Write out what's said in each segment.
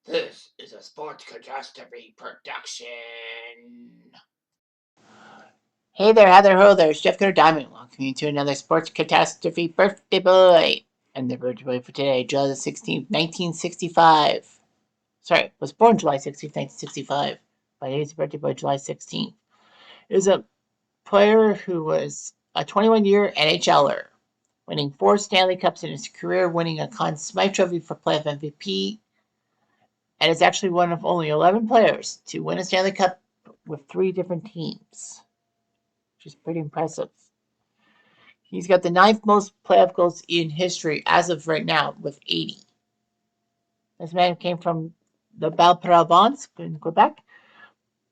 This is a Sports Catastrophe production. Hey there, Heather Ho there, it's Jeff Cutter Diamond. Welcome you to another Sports Catastrophe birthday boy. And the birthday boy for today, July the 16th, 1965. Sorry, was born July 16th, 1965. But he's the birthday boy, July 16th. Is a player who was a 21-year NHLer, winning 4 Stanley Cups in his career, winning a Conn Smythe Trophy for playoff MVP, and is actually one of only 11 players to win a Stanley Cup with 3 different teams, which is pretty impressive. He's got the 9th most playoff goals in history as of right now with 80. This man came from the Belle-Province in Quebec,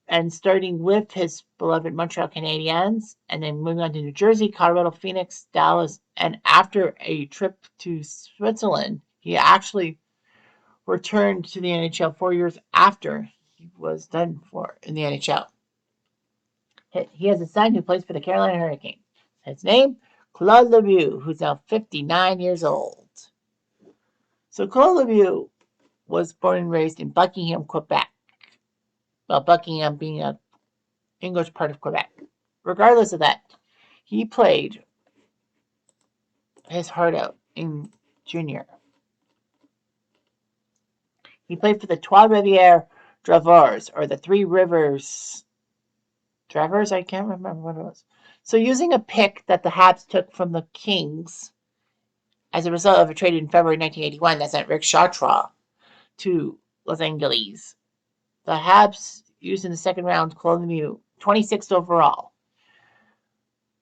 and starting with his beloved Montreal Canadiens, and then moving on to New Jersey, Colorado, Phoenix, Dallas, and after a trip to Switzerland, he actually returned to the NHL 4 years after he was done for in the NHL. He has a son who plays for the Carolina Hurricanes. His name, Claude Lemieux, who's now 59 years old. So Claude Lemieux was born and raised in Buckingham, Quebec. Well, Buckingham being an English part of Quebec. Regardless of that, he played his heart out in junior. He played for the Trois Rivières Draveurs, or the Three Rivers Draveurs, I can't remember what it was. So using a pick that the Habs took from the Kings as a result of a trade in February 1981 that sent Rick Chautra to Los Angeles, the Habs used in the second round Claude Lemieux, 26th overall,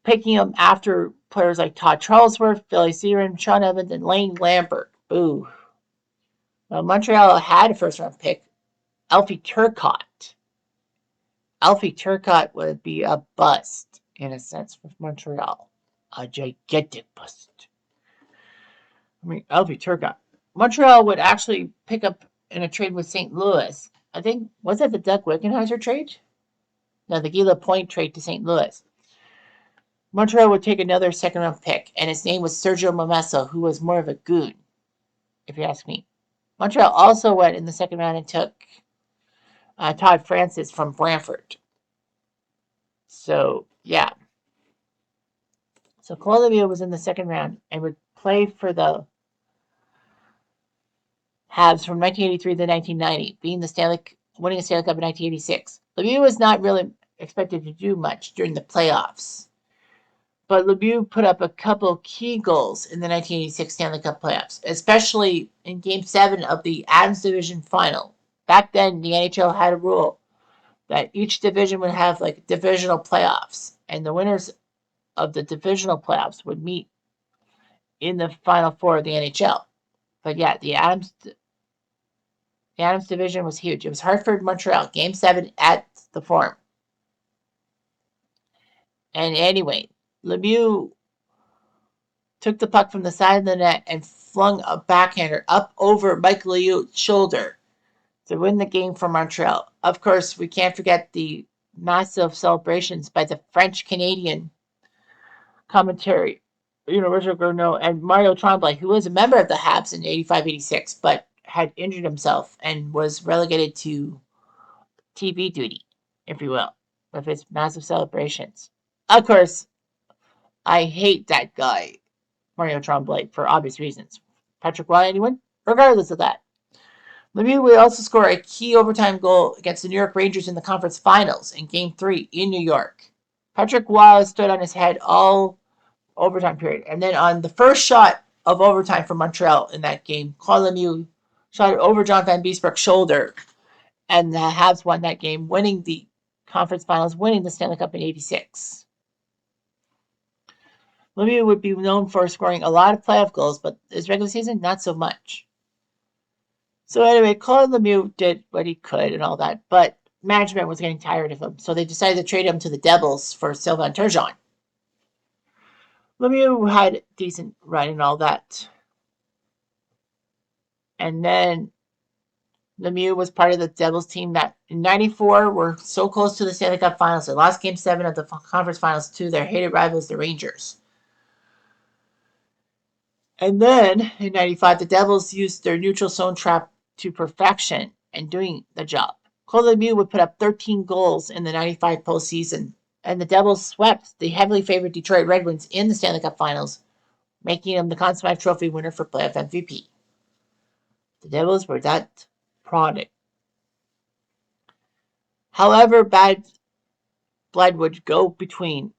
picking him after players like Todd Charlesworth, Billy Searan, Sean Evans, and Lane Lambert. Boo. Well, Montreal had a first-round pick, Alfie Turcotte. Alfie Turcotte would be a bust, in a sense, for Montreal. A gigantic bust. I mean, Alfie Turcotte. Montreal would actually pick up in a trade with St. Louis. I think, was that the Doug Wickenheiser trade? No, the Guy Lapointe trade to St. Louis. Montreal would take another second-round pick, and his name was Sergio Momesso, who was more of a goon, if you ask me. Montreal also went in the second round and took Todd Francis from Brantford. So, yeah. So Claude Lemieux was in the second round and would play for the Habs from 1983 to 1990, winning a Stanley Cup in 1986. Lemieux was not really expected to do much during the playoffs, but Lemieux put up a couple key goals in the 1986 Stanley Cup playoffs, especially in Game 7 of the Adams Division Final. Back then, the NHL had a rule that each division would have like divisional playoffs, and the winners of the divisional playoffs would meet in the Final Four of the NHL. But yeah, the Adams division was huge. It was Hartford, Montreal, Game 7 at the Forum. And anyway, Lemieux took the puck from the side of the net and flung a backhander up over Mike Liut's shoulder to win the game for Montreal. Of course, we can't forget the massive celebrations by the French-Canadian commentary, Richard Gourneau, and Mario Tremblay, who was a member of the Habs in 85-86, but had injured himself and was relegated to TV duty, if you will, with his massive celebrations. Of course, I hate that guy, Mario Tremblay, for obvious reasons. Patrick Roy, anyone? Regardless of that, Lemieux would also score a key overtime goal against the New York Rangers in the conference finals in Game 3 in New York. Patrick Roy stood on his head all overtime period. And then on the first shot of overtime for Montreal in that game, Claude Lemieux shot it over John Van Beesbrook's shoulder, and the Habs won that game, winning the conference finals, winning the Stanley Cup in 86. Lemieux would be known for scoring a lot of playoff goals, but his regular season, not so much. So anyway, Claude Lemieux did what he could and all that, but management was getting tired of him, so they decided to trade him to the Devils for Sylvain Turgeon. Lemieux had a decent run and all that. And then Lemieux was part of the Devils team that in 94 were so close to the Stanley Cup Finals. They lost Game 7 of the conference finals to their hated rivals, the Rangers. And then in 95, the Devils used their neutral zone trap to perfection and doing the job. Claude Lemieux would put up 13 goals in the 95 postseason, and the Devils swept the heavily favored Detroit Red Wings in the Stanley Cup Finals, making him the Conn Smythe Trophy winner for playoff MVP. The Devils were that product. However, bad blood would go between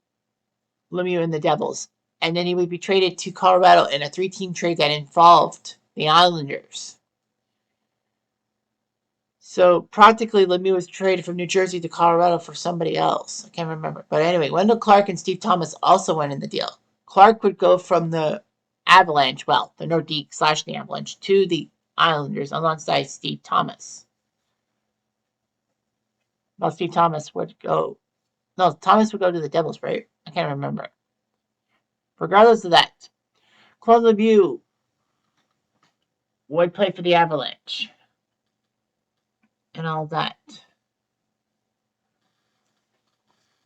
Lemieux and the Devils, and then he would be traded to Colorado in a 3-team trade that involved the Islanders. So practically, Lemieux was traded from New Jersey to Colorado for somebody else. I can't remember. But anyway, Wendell Clark and Steve Thomas also went in the deal. Clark would go from the Avalanche, well, the Nordique / the Avalanche, to the Islanders alongside Steve Thomas. Well, Steve Thomas would go. No, Thomas would go to the Devils, right? I can't remember. Regardless of that, Claude Lemieux would play for the Avalanche and all that.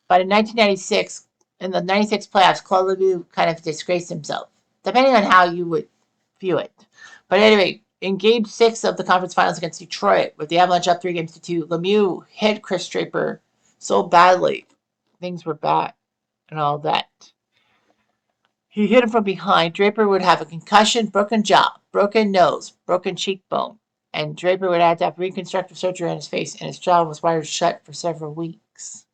But in 1996, in the 96 playoffs, Claude Lemieux kind of disgraced himself, depending on how you would view it. But anyway, in Game 6 of the conference finals against Detroit, with the Avalanche up 3-2, Lemieux hit Chris Draper so badly. Things were bad and all that. He hit him from behind. Draper would have a concussion, broken jaw, broken nose, broken cheekbone, and Draper would have to have reconstructive surgery on his face, and his jaw was wired shut for several weeks.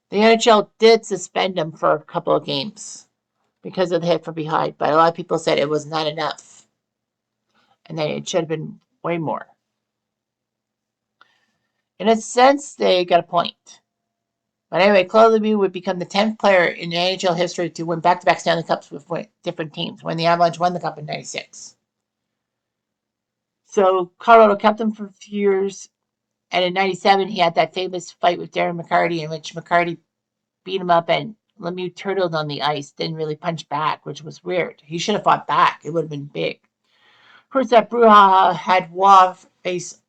The NHL did suspend him for a couple of games because of the hit from behind, but a lot of people said it was not enough, and that it should have been way more. In a sense, they got a point. But anyway, Claude Lemieux would become the 10th player in NHL history to win back-to-back Stanley Cups with different teams, when the Avalanche won the Cup in 96. So Colorado kept him for a few years, and in 97 he had that famous fight with Darren McCarty in which McCarty beat him up and Lemieux turtled on the ice, didn't really punch back, which was weird. He should have fought back. It would have been big. Of course, that brouhaha had Waugh face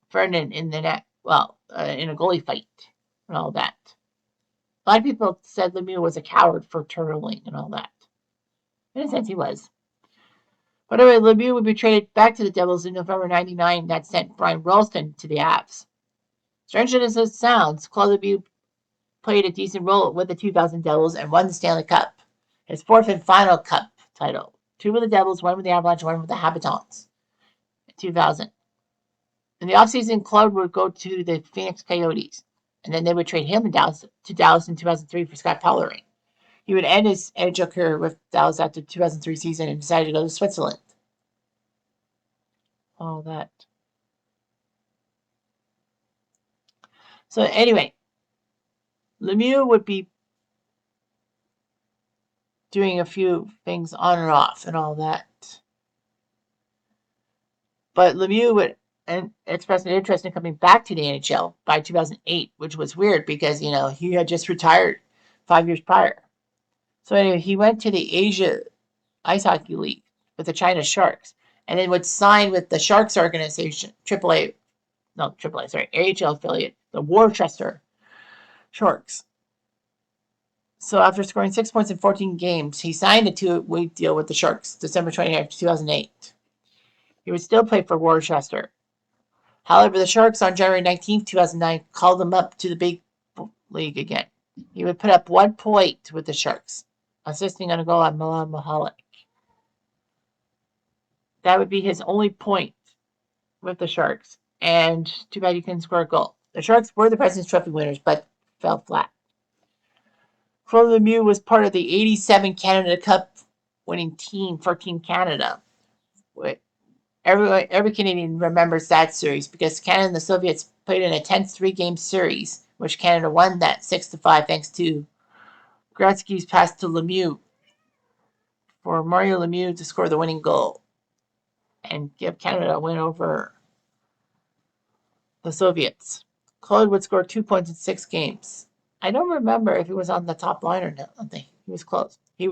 Ferdinand in the net, in a goalie fight and all that. A lot of people said Lemieux was a coward for turtling and all that. In a sense, he was. But anyway, Lemieux would be traded back to the Devils in November 99. That sent Brian Ralston to the Avs. Strange as it sounds, Claude Lemieux played a decent role with the 2000 Devils and won the Stanley Cup, his fourth and final Cup title. 2 with the Devils, 1 with the Avalanche, 1 with the Habitants in 2000. In the offseason, Claude would go to the Phoenix Coyotes, and then they would trade him to Dallas in 2003 for Scott Pellerin. He would end his NHL career with Dallas after the 2003 season and decided to go to Switzerland. All that. So anyway, Lemieux would be doing a few things on and off and all that. But Lemieux would express an interest in coming back to the NHL by 2008, which was weird because, he had just retired 5 years prior. So anyway, he went to the Asia Ice Hockey League with the China Sharks and then would sign with the Sharks organization, AHL affiliate, the Worcester Sharks. So after scoring 6 points in 14 games, he signed a 2-week deal with the Sharks December 29th, 2008. He would still play for Worcester. However, the Sharks on January 19th, 2009 called him up to the big league again. He would put up 1 point with the Sharks, assisting on a goal on Milan Mahalik. That would be his only point with the Sharks, and too bad he couldn't score a goal. The Sharks were the President's Trophy winners, but fell flat. Claude Lemieux was part of the 87 Canada Cup winning team for Team Canada. Every Canadian remembers that series because Canada and the Soviets played in a tense 3-game series, which Canada won that 6-5 thanks to Gretzky's pass to Lemieux for Mario Lemieux to score the winning goal and give Canada a win over the Soviets. Claude would score 2 points in 6 games. I don't remember if he was on the top line or not. I think he was close. He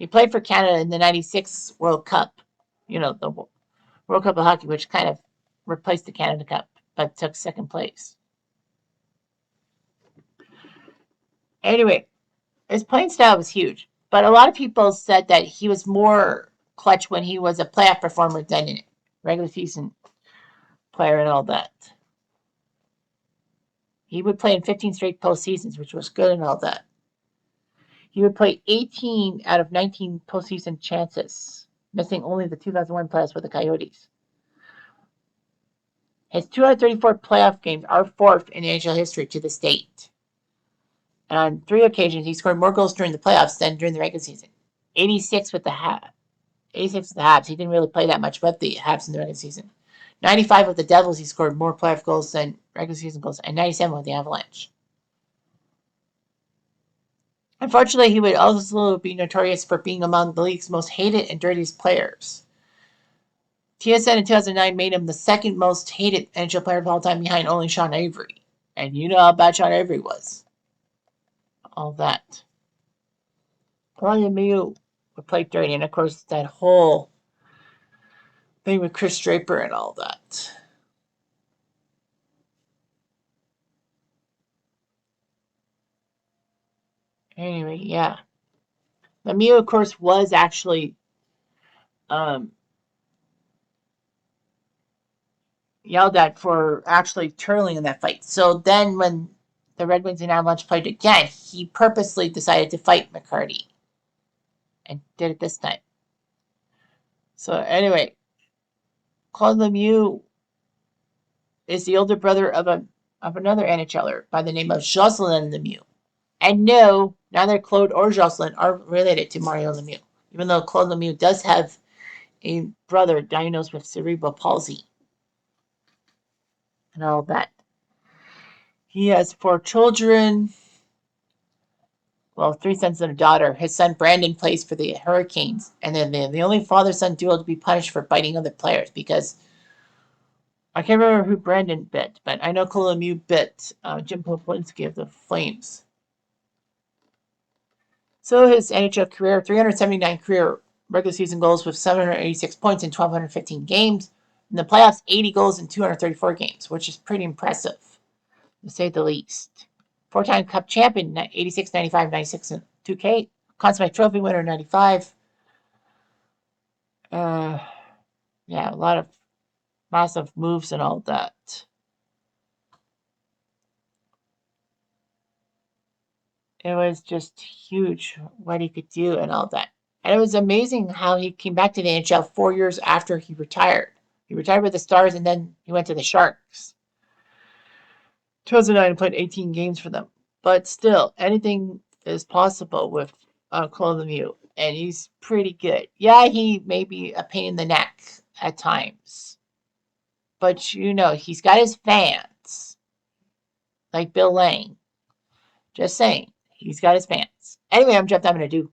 played for Canada in the 96 World Cup, the World Cup of Hockey, which kind of replaced the Canada Cup, but took second place. Anyway, his playing style was huge, but a lot of people said that he was more clutch when he was a playoff performer than in regular season. player and all that. He would play in 15 straight postseasons, which was good and all that. He would play 18 out of 19 postseason chances, missing only the 2001 playoffs with the Coyotes. His 234 playoff games are fourth in NHL history to this date. And on 3 occasions, he scored more goals during the playoffs than during the regular season. 86 with the Habs. 86 with the Habs. He didn't really play that much with the Habs in the regular season. 95 with the Devils, he scored more playoff goals than regular season goals. And 97 with the Avalanche. Unfortunately, he would also be notorious for being among the league's most hated and dirtiest players. TSN in 2009 made him the second most hated NHL player of all time behind only Sean Avery. And you know how bad Sean Avery was. All that. Claude Lemieux would play dirty. And of course, that whole thing with Chris Draper and all that. Anyway, yeah. Lemieux, of course, was actually yelled at for actually turtling in that fight. So then when the Red Wings and Avalanche played again, he purposely decided to fight McCarty. And did it this time. So anyway, Claude Lemieux is the older brother of another NHLer by the name of Jocelyn Lemieux. And no, neither Claude or Jocelyn are related to Mario Lemieux, even though Claude Lemieux does have a brother diagnosed with cerebral palsy and all that. He has 4 children. Well, 3 sons and a daughter. His son Brandon plays for the Hurricanes, and then the only father-son duo to be punished for biting other players, because I can't remember who Brandon bit, but I know Claude Lemieux bit Jim Poplinski of the Flames. So his NHL career, 379 career regular season goals with 786 points in 1,215 games. In the playoffs, 80 goals in 234 games, which is pretty impressive, to say the least. 4-time Cup champion, 86, 95, 96, and 2K. Conn Smythe Trophy winner, 95. Yeah, a lot of massive moves and all that. It was just huge what he could do and all that. And it was amazing how he came back to the NHL 4 years after he retired. He retired with the Stars, and then he went to the Sharks. 2009 played 18 games for them. But still, anything is possible with Claude Lemieux. And he's pretty good. Yeah, he may be a pain in the neck at times. But, you know, he's got his fans. Like Bill Lang. Just saying. He's got his fans. Anyway, I'm Jeff. I'm going to do